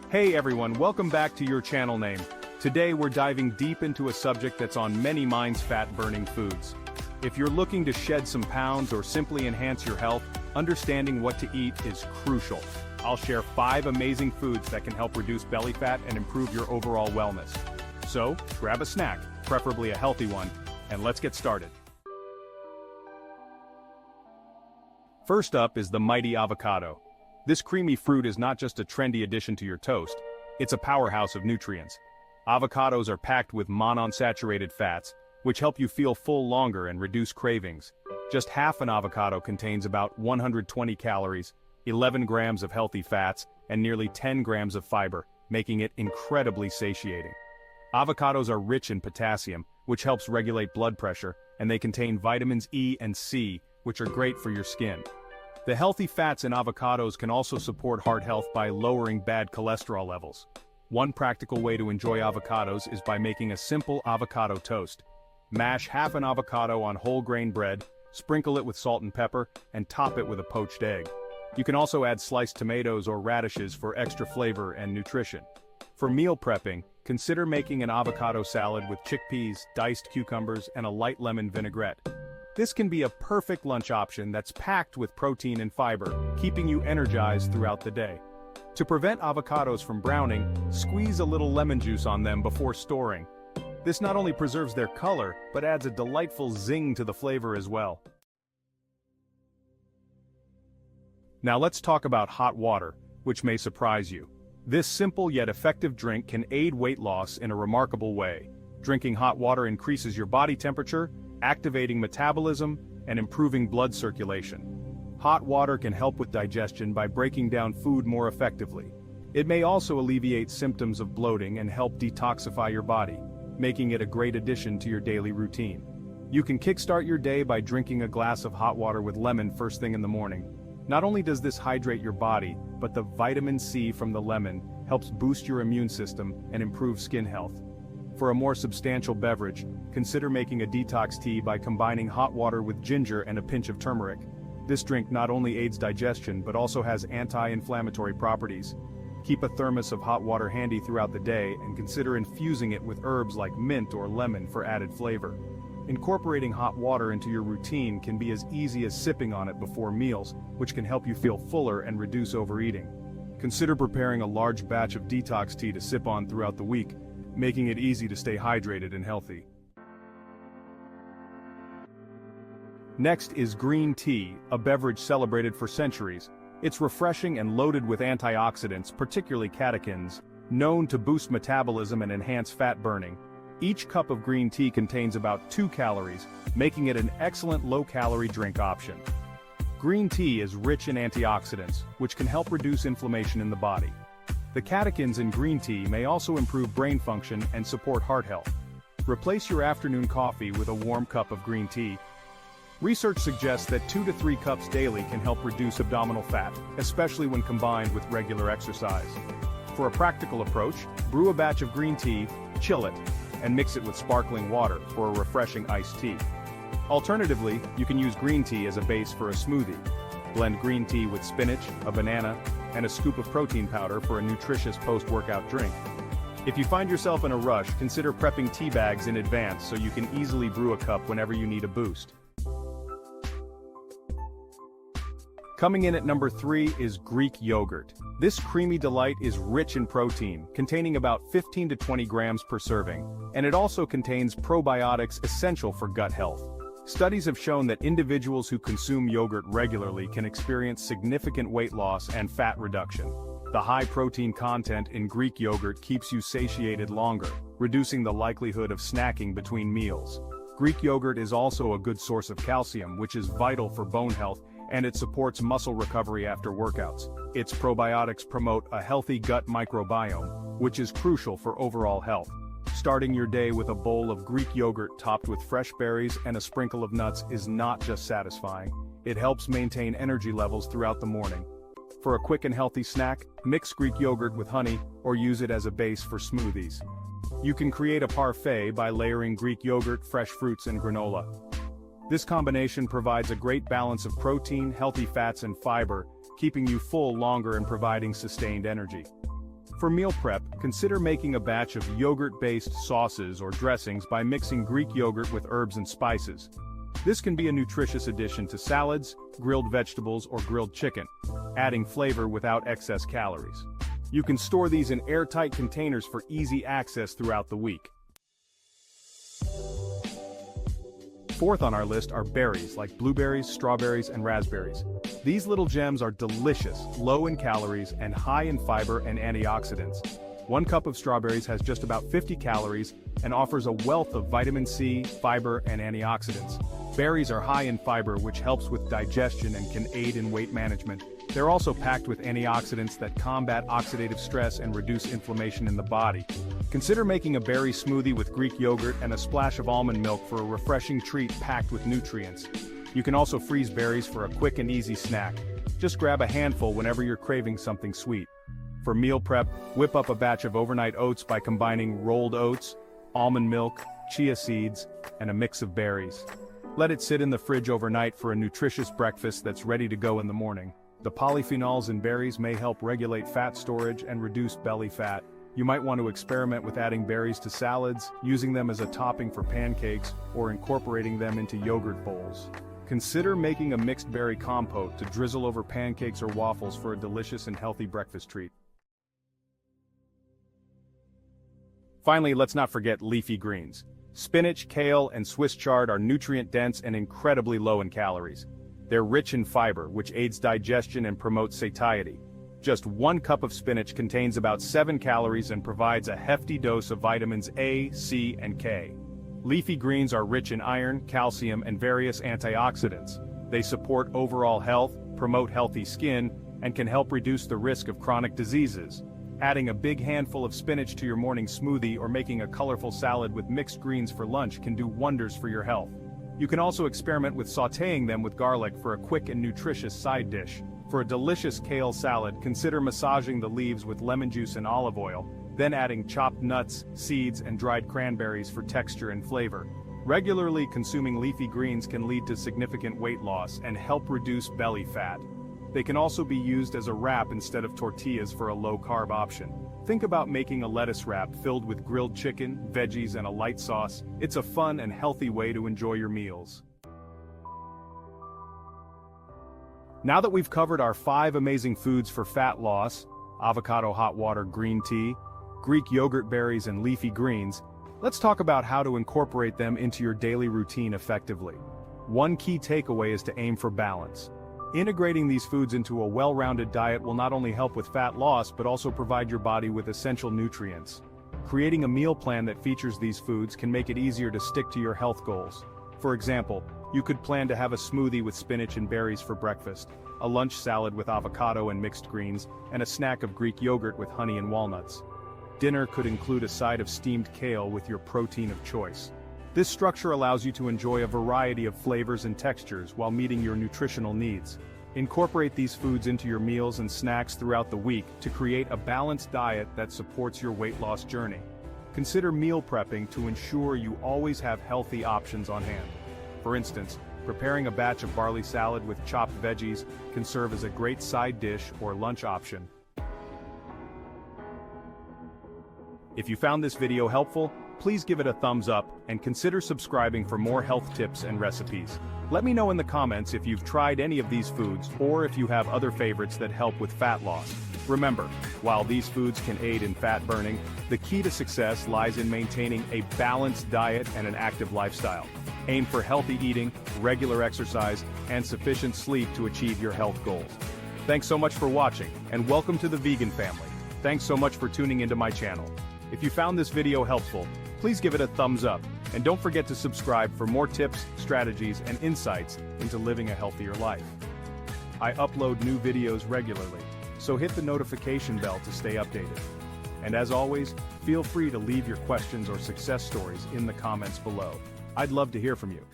Hey everyone, welcome back to your channel name. Today we're diving deep into a subject that's on many minds: fat-burning foods. If you're looking to shed some pounds or simply enhance your health, understanding what to eat is crucial. I'll share 5 amazing foods that can help reduce belly fat and improve your overall wellness. So, grab a snack, preferably a healthy one, and let's get started. First up is the mighty avocado. This creamy fruit is not just a trendy addition to your toast, it's a powerhouse of nutrients. Avocados are packed with monounsaturated fats, which help you feel full longer and reduce cravings. Just half an avocado contains about 120 calories, 11 grams of healthy fats, and nearly 10 grams of fiber, making it incredibly satiating. Avocados are rich in potassium, which helps regulate blood pressure, and they contain vitamins E and C, which are great for your skin. The healthy fats in avocados can also support heart health by lowering bad cholesterol levels. One practical way to enjoy avocados is by making a simple avocado toast. Mash half an avocado on whole grain bread, sprinkle it with salt and pepper, and top it with a poached egg. You can also add sliced tomatoes or radishes for extra flavor and nutrition. For meal prepping, consider making an avocado salad with chickpeas, diced cucumbers, and a light lemon vinaigrette. This can be a perfect lunch option that's packed with protein and fiber, keeping you energized throughout the day. To prevent avocados from browning, squeeze a little lemon juice on them before storing. This not only preserves their color, but adds a delightful zing to the flavor as well. Now let's talk about hot water, which may surprise you. This simple yet effective drink can aid weight loss in a remarkable way. Drinking hot water increases your body temperature, activating metabolism, and improving blood circulation. Hot water can help with digestion by breaking down food more effectively. It may also alleviate symptoms of bloating and help detoxify your body, making it a great addition to your daily routine. You can kickstart your day by drinking a glass of hot water with lemon first thing in the morning. Not only does this hydrate your body, but the vitamin C from the lemon helps boost your immune system and improve skin health. For a more substantial beverage, consider making a detox tea by combining hot water with ginger and a pinch of turmeric. This drink not only aids digestion but also has anti-inflammatory properties. Keep a thermos of hot water handy throughout the day and consider infusing it with herbs like mint or lemon for added flavor. Incorporating hot water into your routine can be as easy as sipping on it before meals, which can help you feel fuller and reduce overeating. Consider preparing a large batch of detox tea to sip on throughout the week, making it easy to stay hydrated and healthy. Next is green tea, a beverage celebrated for centuries. It's refreshing and loaded with antioxidants, particularly catechins, known to boost metabolism and enhance fat burning. Each cup of green tea contains about 2 calories, making it an excellent low-calorie drink option. Green tea is rich in antioxidants, which can help reduce inflammation in the body. The catechins in green tea may also improve brain function and support heart health. Replace your afternoon coffee with a warm cup of green tea. Research suggests that 2 to 3 cups daily can help reduce abdominal fat, especially when combined with regular exercise. For a practical approach, brew a batch of green tea, chill it, and mix it with sparkling water for a refreshing iced tea. Alternatively, you can use green tea as a base for a smoothie. Blend green tea with spinach, a banana, and a scoop of protein powder for a nutritious post-workout drink. If you find yourself in a rush, consider prepping tea bags in advance so you can easily brew a cup whenever you need a boost. Coming in at number 3 is Greek yogurt. This creamy delight is rich in protein, containing about 15 to 20 grams per serving, and it also contains probiotics essential for gut health. Studies have shown that individuals who consume yogurt regularly can experience significant weight loss and fat reduction. The high protein content in Greek yogurt keeps you satiated longer, reducing the likelihood of snacking between meals. Greek yogurt is also a good source of calcium, which is vital for bone health, and it supports muscle recovery after workouts. Its probiotics promote a healthy gut microbiome, which is crucial for overall health. Starting your day with a bowl of Greek yogurt topped with fresh berries and a sprinkle of nuts is not just satisfying, it helps maintain energy levels throughout the morning. For a quick and healthy snack, mix Greek yogurt with honey or use it as a base for smoothies. You can create a parfait by layering Greek yogurt, fresh fruits, and granola. This combination provides a great balance of protein, healthy fats, and fiber, keeping you full longer and providing sustained energy. For meal prep, consider making a batch of yogurt-based sauces or dressings by mixing Greek yogurt with herbs and spices. This can be a nutritious addition to salads, grilled vegetables, or grilled chicken, adding flavor without excess calories. You can store these in airtight containers for easy access throughout the week. Fourth on our list are berries like blueberries, strawberries, and raspberries. These little gems are delicious, low in calories, and high in fiber and antioxidants. 1 cup of strawberries has just about 50 calories and offers a wealth of vitamin C, fiber, and antioxidants. Berries are high in fiber, which helps with digestion and can aid in weight management. They're also packed with antioxidants that combat oxidative stress and reduce inflammation in the body. Consider making a berry smoothie with Greek yogurt and a splash of almond milk for a refreshing treat packed with nutrients. You can also freeze berries for a quick and easy snack. Just grab a handful whenever you're craving something sweet. For meal prep, whip up a batch of overnight oats by combining rolled oats, almond milk, chia seeds, and a mix of berries. Let it sit in the fridge overnight for a nutritious breakfast that's ready to go in the morning. The polyphenols in berries may help regulate fat storage and reduce belly fat. You might want to experiment with adding berries to salads, using them as a topping for pancakes, or incorporating them into yogurt bowls. Consider making a mixed berry compote to drizzle over pancakes or waffles for a delicious and healthy breakfast treat. Finally, let's not forget leafy greens. Spinach, kale, and Swiss chard are nutrient-dense and incredibly low in calories. They're rich in fiber, which aids digestion and promotes satiety. Just 1 cup of spinach contains about 7 calories and provides a hefty dose of vitamins A, C, and K. Leafy greens are rich in iron, calcium, and various antioxidants. They support overall health, promote healthy skin, and can help reduce the risk of chronic diseases. Adding a big handful of spinach to your morning smoothie or making a colorful salad with mixed greens for lunch can do wonders for your health. You can also experiment with sautéing them with garlic for a quick and nutritious side dish. For a delicious kale salad, consider massaging the leaves with lemon juice and olive oil, then adding chopped nuts, seeds, and dried cranberries for texture and flavor. Regularly consuming leafy greens can lead to significant weight loss and help reduce belly fat. They can also be used as a wrap instead of tortillas for a low-carb option. Think about making a lettuce wrap filled with grilled chicken, veggies, and a light sauce. It's a fun and healthy way to enjoy your meals. Now that we've covered our 5 amazing foods for fat loss, avocado hot water green tea, Greek yogurt berries, and leafy greens, let's talk about how to incorporate them into your daily routine effectively. One key takeaway is to aim for balance. Integrating these foods into a well-rounded diet will not only help with fat loss but also provide your body with essential nutrients. Creating a meal plan that features these foods can make it easier to stick to your health goals. For example, you could plan to have a smoothie with spinach and berries for breakfast, a lunch salad with avocado and mixed greens, and a snack of Greek yogurt with honey and walnuts. Dinner could include a side of steamed kale with your protein of choice. This structure allows you to enjoy a variety of flavors and textures while meeting your nutritional needs. Incorporate these foods into your meals and snacks throughout the week to create a balanced diet that supports your weight loss journey. Consider meal prepping to ensure you always have healthy options on hand. For instance, preparing a batch of barley salad with chopped veggies can serve as a great side dish or lunch option. If you found this video helpful, please give it a thumbs up and consider subscribing for more health tips and recipes. Let me know in the comments if you've tried any of these foods or if you have other favorites that help with fat loss. Remember, while these foods can aid in fat burning, the key to success lies in maintaining a balanced diet and an active lifestyle. Aim for healthy eating, regular exercise, and sufficient sleep to achieve your health goals. Thanks so much for watching, and welcome to the vegan family. Thanks so much for tuning into my channel. If you found this video helpful, please give it a thumbs up, and don't forget to subscribe for more tips, strategies, and insights into living a healthier life. I upload new videos regularly, so hit the notification bell to stay updated. And as always, feel free to leave your questions or success stories in the comments below. I'd love to hear from you.